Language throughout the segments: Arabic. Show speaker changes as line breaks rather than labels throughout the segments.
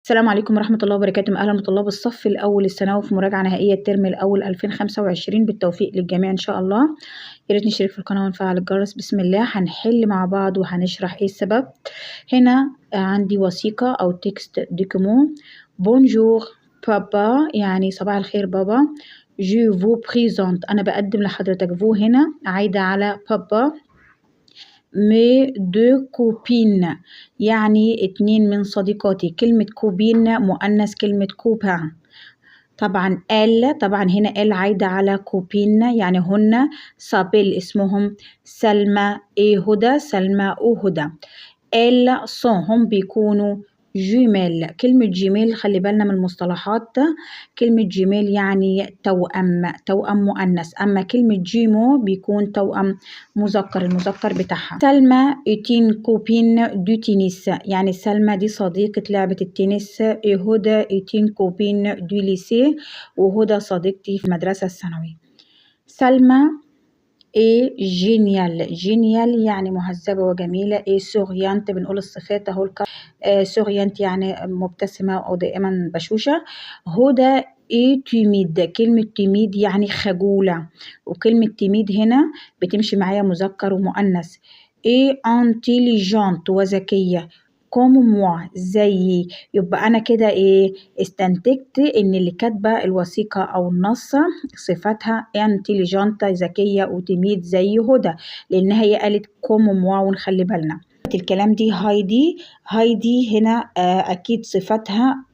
السلام عليكم ورحمة الله وبركاته. أهلا بطلاب الصف الأول الثانوي في مراجعة نهائية الترم الأول 2025 بالتوفيق للجميع إن شاء الله. يا ريت نشترك في القناة ونفعل الجرس. بسم الله هنحل مع بعض وهنشرح إيه السبب. هنا عندي وثيقة أو تكست دوكيمون. بونجور بابا يعني صباح الخير بابا. جو فو بريزونت أنا بقدم لحضرتك. فو هنا عايدة على بابا. مي دو كوبين يعني 2 من صديقاتي. كلمة كوبين مؤنث كلمة كوبان. طبعا طبعا هنا عايدة على كوبين يعني هن. سابيل اسمهم سلمى هدى. سلمى وهدى. هم بيكونوا جيميل. كلمة جيميل خلي بالنا من المصطلحات. كلمة جيميل يعني توأم مؤنث، أما كلمة جيمو بيكون توأم مذكر، المذكر بتاعها. سلمى إتين كوبين دو تنس يعني سلمى دي صديقة لعبة التنس. هدى إتين كوبين دو ليسي وهدى صديقتي في المدرسة الثانوية. سلمى جينيال يعني مهذبة وجميلة. سوريانت بنقول الصفات اهو سوريانت يعني مبتسمة أو دائما بشوشة. هدى تيميد. كلمة تيميد يعني خجولة، وكلمة تيميد هنا بتمشي معايا مذكر ومؤنث. انتيليجنت وذكية. كوم موا زيي. يبقى أنا كده استنتجت إن اللي كاتبة الوثيقة أو النص صفتها انتيليجنت ذكية وتميد زي هدى، لأن هي قالت كوم موا ونخلي بالنا. الكلام دي هايدي هنا أكيد صفتها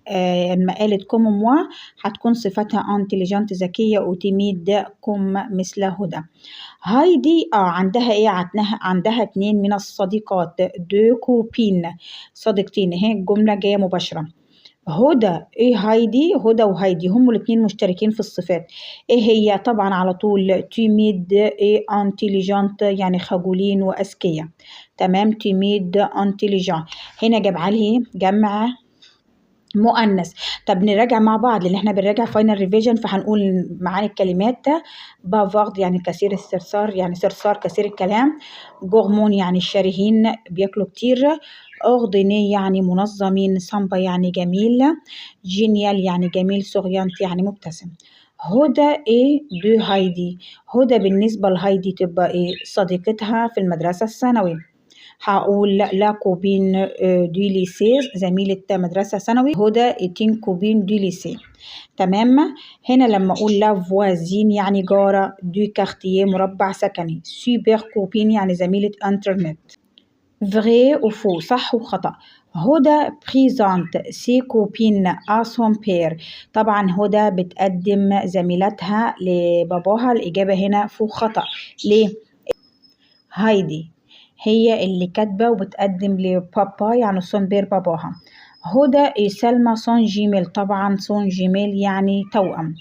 لما قالت كوم موا هتكون صفتها انتيليجنت ذكية وتميد كوم مثل هدى. هايدي عندها 2 من الصديقات. دو كوبين صديقتين. هي الجملة جاية مباشرة. هدى هايدي. هدى وهايدي هم الاتنين مشتركين في الصفات. هي طبعا على طول تيميد انتيليجنت يعني خجولين وأذكياء. تمام. تيميد انتيليجنت هنا جاب عليه جمع مؤنث. طب نراجع مع بعض لان احنا بنراجع فاينل ريفيجن، فهنقول معاني الكلمات. بافارد يعني كثير الثرثار يعني صرصار كثير الكلام. جورمون يعني الشارهين بياكلوا كتير. اورديني يعني منظمين. سامبا يعني جميل. جينيال يعني جميل. سوريانت يعني مبتسم. هدى دو هايدي. هدى بالنسبة لهايدي تبقى صديقتها في المدرسة الثانوية. هقول لا كوبين دو ليسي زميلة مدرسة ثانوي. هدى إتين كوبين دو ليسي. تمام. هنا لما أقول لا فوازين يعني جارة. دو كارتيه مربع سكني. سوبر كوبين يعني زميلة انترنت. فغي وفو صح وخطأ. هدى بريزانت سي كوبين ا سون بير. طبعا هدى بتقدم زميلتها لباباها. الإجابة هنا فو خطأ. ليه؟ هايدي هي اللي كاتبة وبتقدم لبابا يعني سون بير باباها. هدى سلمى سون جيميل. طبعا سون جيميل يعني توأم.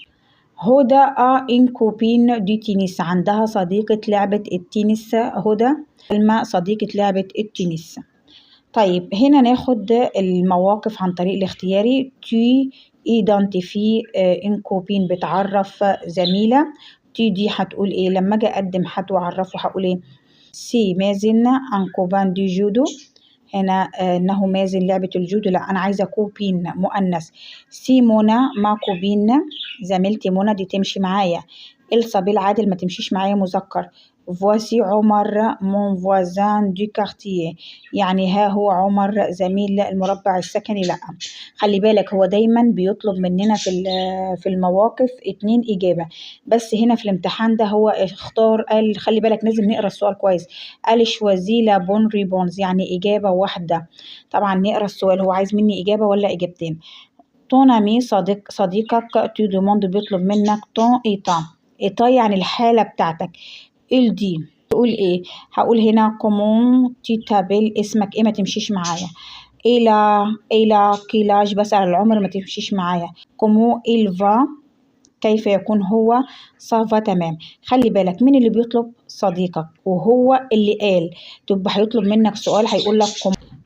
هدى إن كوبين دي تنس عندها صديقة لعبة التنس. هدى. سلمى صديقة لعبة التنس. طيب هنا ناخد المواقف عن طريق الاختياري. تي ايدنتيفي ان كوبين بتعرف زميلة. تي دي هتقول لما اجي اقدم حد واعرفه هقول سي مازن ان كوبان دي جودو. هنا انه مازن لعبة الجودو. لا انا عايزة كوبين مؤنث. سي منى مع كوبين زميلتي منى دي تمشي معايا. إلسا بالعادل ما تمشيش معايا مذكر. فواسي عمر مون فوازان دو كارتيه يعني ها هو عمر زميل المربع السكني. لا خلي بالك هو دايما بيطلب مننا في المواقف 2 إجابة، بس هنا في الامتحان ده هو اختار قال خلي بالك لازم نقرا السؤال كويس. قال شوازيلا بون ريبونز يعني إجابة واحدة. طبعا نقرا السؤال هو عايز مني إجابة ولا إجابتين. طون أمي صديقك تو دوموند بيطلب منك. طون إيتا يعني الحالة بتاعتك. دي تقول هقول هنا كومون تيتابل اسمك ما تمشيش معايا. إلى كيلاج بسأل العمر ما تمشيش معايا. كومو إلفا كيف يكون هو. صافا تمام. خلي بالك مين اللي بيطلب صديقك وهو اللي قال. تبقى هيطلب منك سؤال هيقول لك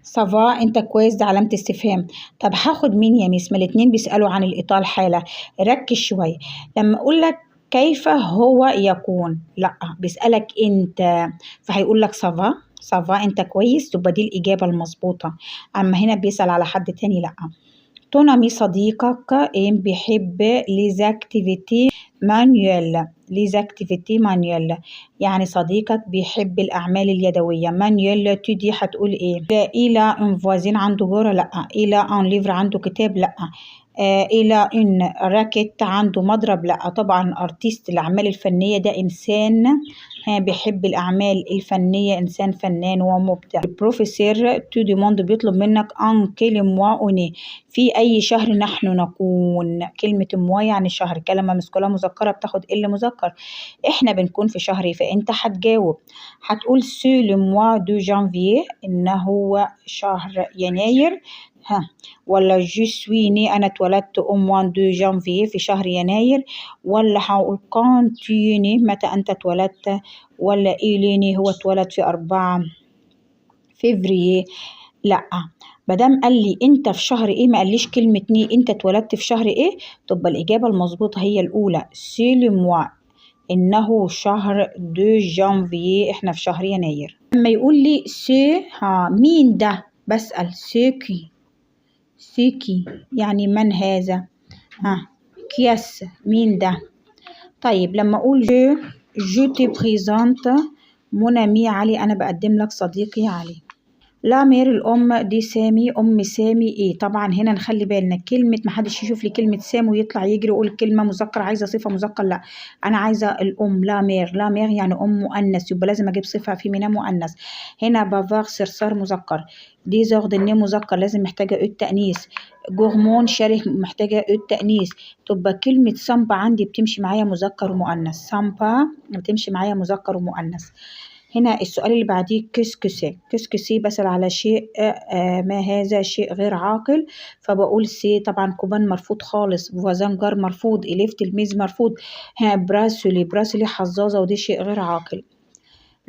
صافا انت كويس ده علامة استفهام. طب هاخد مين يا ميس؟ ما الاتنين بيسألوا عن الإطال حالة. ركز شوية لما اقول لك كيف هو يكون. لا بيسألك انت فهيقول لك صافا انت كويس تبقى دي الإجابة المظبوطة. اما هنا بيسأل على حد تاني لا. ton ami صديقك بيحب les activités manuelles يعني صديقك بيحب الأعمال اليدوية. manuel تدي هتقول إيه؟ إلى un voisin عنده جارة لأ. إلى un livre عنده كتاب لأ. إلى une raquette عنده مضرب لأ. طبعا artiste الأعمال الفنية ده إنسان بيحب الأعمال الفنية، إنسان فنان ومبدع. البروفيسور تو ديموند بيطلب منك ان كيل موا اوني في أي شهر نحن نكون. كلمة موا يعني شهر، كلمة مسكولة مذكرة بتاخد ال مذكر. احنا بنكون في شهر، فانت هتجاوب هتقول سو لو موا دو جانفيي إنه شهر يناير. ولا جو سوي ني أنا اتولدت موان دو جانفيي في شهر يناير. ولا هقول كون تيني متى أنت اتولدت. ولا إيليني هو اتولد في 4 فبراير. لأ، مادام قال لي أنت في شهر إيه ما قاليش كلمة ني أنت اتولدت في شهر إيه، تبقى الإجابة المظبوطة هي الأولى سي لو موا إنه شهر دو جانفيي، إحنا في شهر يناير. لما يقول لي سي مين ده بسأل سيكي يعني من هذا. كياس مين ده. طيب لما أقول جو تي بريزانت مون امي علي أنا بقدم لك صديقي علي. لا مير الأم دي سامي، أم سامي إيه. طبعا هنا نخلي بالنا كلمة محدش يشوف لي كلمة سام ويطلع يجري يقول كلمة مذكر عايزة صفة مذكر، لا أنا عايزة الأم. لا مير يعني أم مؤنث، يبقى لازم أجيب صفة فيمينا مؤنث. هنا بافار صرصار مذكر، دي زوردنيه مذكر لازم محتاجة التأنيث. جورمون شره محتاجة التأنيث. تبقى كلمة سامبا عندي بتمشي معايا مذكر ومؤنث، سامبا بتمشي معايا مذكر ومؤنث. هنا السؤال اللي بعديه كسكسي بسأل على شيء ما هذا شيء غير عاقل، فبقول سي. طبعا كوبان مرفوض خالص، فوازان جار مرفوض، إليف تلميذ مرفوض. براسولي حظاظة ودي شيء غير عاقل.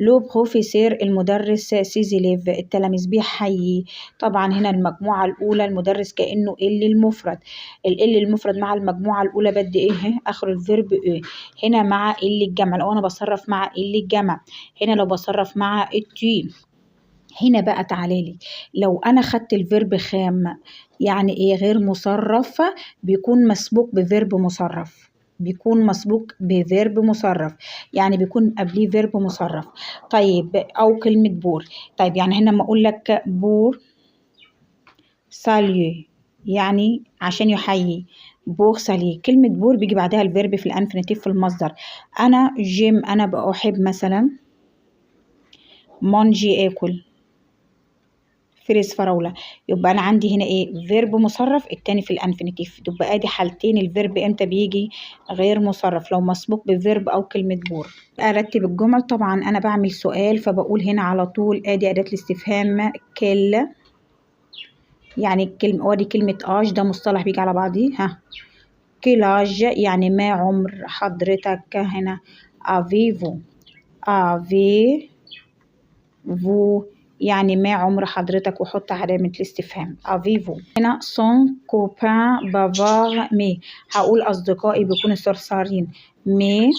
لو بروفيسير المدرس سيزيليف التلاميذ بيحيي. طبعا هنا المجموعة الأولى المدرس كأنه المفرد، المفرد مع المجموعة الأولى بدي إيه آخر الفيرب إيه. هنا مع الجمع لو أنا بصرف مع الجمع. هنا لو بصرف مع التي. هنا بقى تعالي لو أنا خدت الفيرب خام يعني إيه غير مصرف بيكون مسبوق بفيرب مصرف، يعني بيكون قبليه فيرب مصرف. طيب أو كلمة بور. طيب يعني هنا لما أقول لك بور ساليو يعني عشان يحيي، بور سالي كلمة بور بيجي بعدها الفيرب في الانفينيتيف في المصدر. أنا جيم أنا بأحب مثلا مونجي آكل فريز فراولة، يبقى أنا عندي هنا إيه فيرب مصرف التاني في الانفينيتيف. تبقى أدي حالتين الفيرب إمتى بيجي غير مصرف، لو مسبوق بفيرب أو كلمة بور. أرتب الجمل. طبعا أنا بعمل سؤال فبقول هنا على طول أدي أداة الاستفهام كل يعني الكلمة، وادي كلمة آج ده مصطلح بيجي على بعضيه. كيلاج يعني ما عمر حضرتك. هنا افيفو يعني ما عمر حضرتك وحط علامة الاستفهام افيفو. هنا سون كوبان بافار مي هقول أصدقائي بيكونوا صرصارين. مي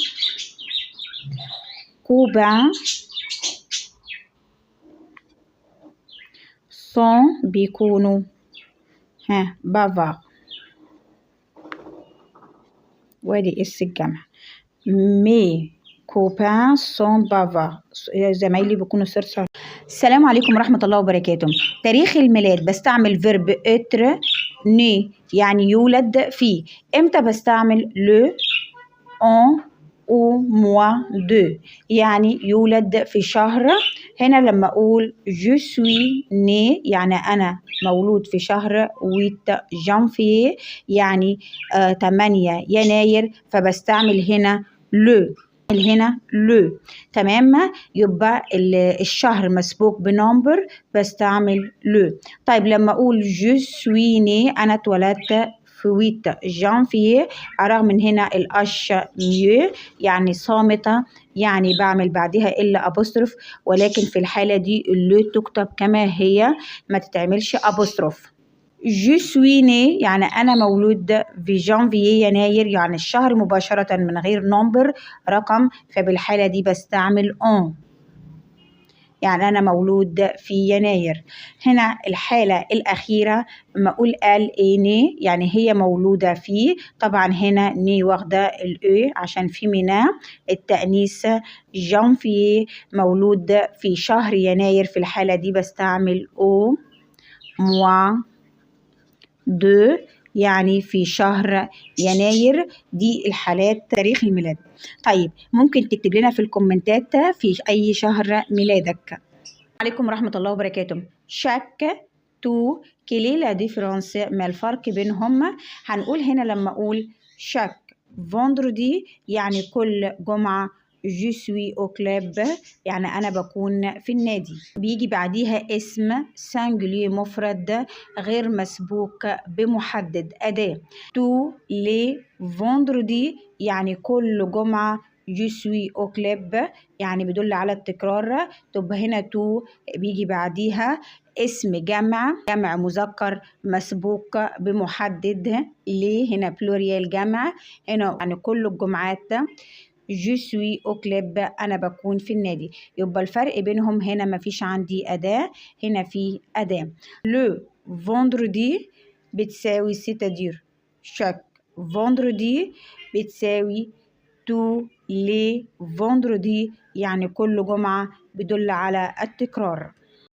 كوبان سون بيكونوا بافار، وادي اس الجمع. مي كوبان سون بافار زمايلي بيكونوا صرصار. السلام عليكم ورحمة الله وبركاته. تاريخ الميلاد بستعمل فيرب اتر ني يعني يولد فيه. امتى بستعمل لو ان او موا دو يعني يولد في شهر. هنا لما اقول جو سوي ني يعني انا مولود في شهر 8 جانفيي يعني 8 يناير، فبستعمل هنا لو تمام. يبقى الشهر مسبوق بنمبر بستعمل لو. طيب لما اقول جو سوي ني انا اتولدت في 8 جانفيي، رغم من هنا الاش ميو يعني صامتة يعني بعمل بعدها الا ابوستروف، ولكن في الحالة دي اللو تكتب كما هي ما تتعملش ابوستروف. جو سوي ني يعني أنا مولود في جانفيي يناير يعني الشهر مباشرة من غير نمبر رقم، فبالحالة دي بستعمل اون. يعني أنا مولود في يناير. هنا الحالة الأخيرة لما أقول قال إيه ني يعني هي مولودة في، طبعا هنا ني واخدة الإيه عشان فيمينا التأنيث. جانفيي مولود في شهر يناير، في الحالة دي بستعمل أو موا دو يعني في شهر يناير. دي الحالات تاريخ الميلاد. طيب ممكن تكتب لنا في الكومنتات في أي شهر ميلادك. عليكم ورحمة الله وبركاته. شاك تو كيلي لا ديفرنس، ما الفرق بينهم؟ هنقول هنا لما أقول شاك فوندردي يعني كل جمعة، جو سوي او كلوب يعني أنا بكون في النادي. بيجي بعديها اسم سانجلي مفرد غير مسبوق بمحدد أداة. تو لي فوندردي يعني كل جمعة، جو سوي او كلوب يعني بيدل على التكرار. تبقى هنا تو بيجي بعديها اسم جمع مذكر مسبوق بمحدد. ليه هنا بلوريال جمع، هنا يعني كل الجمعات. جو سوي او كلوب انا بكون في النادي. يبقى الفرق بينهم هنا مفيش عندي اداه، هنا في اداه. لو فوندردي بتساوي ستادير شاك فوندردي بتساوي تو لي فوندردي يعني كل جمعة، بدل على التكرار.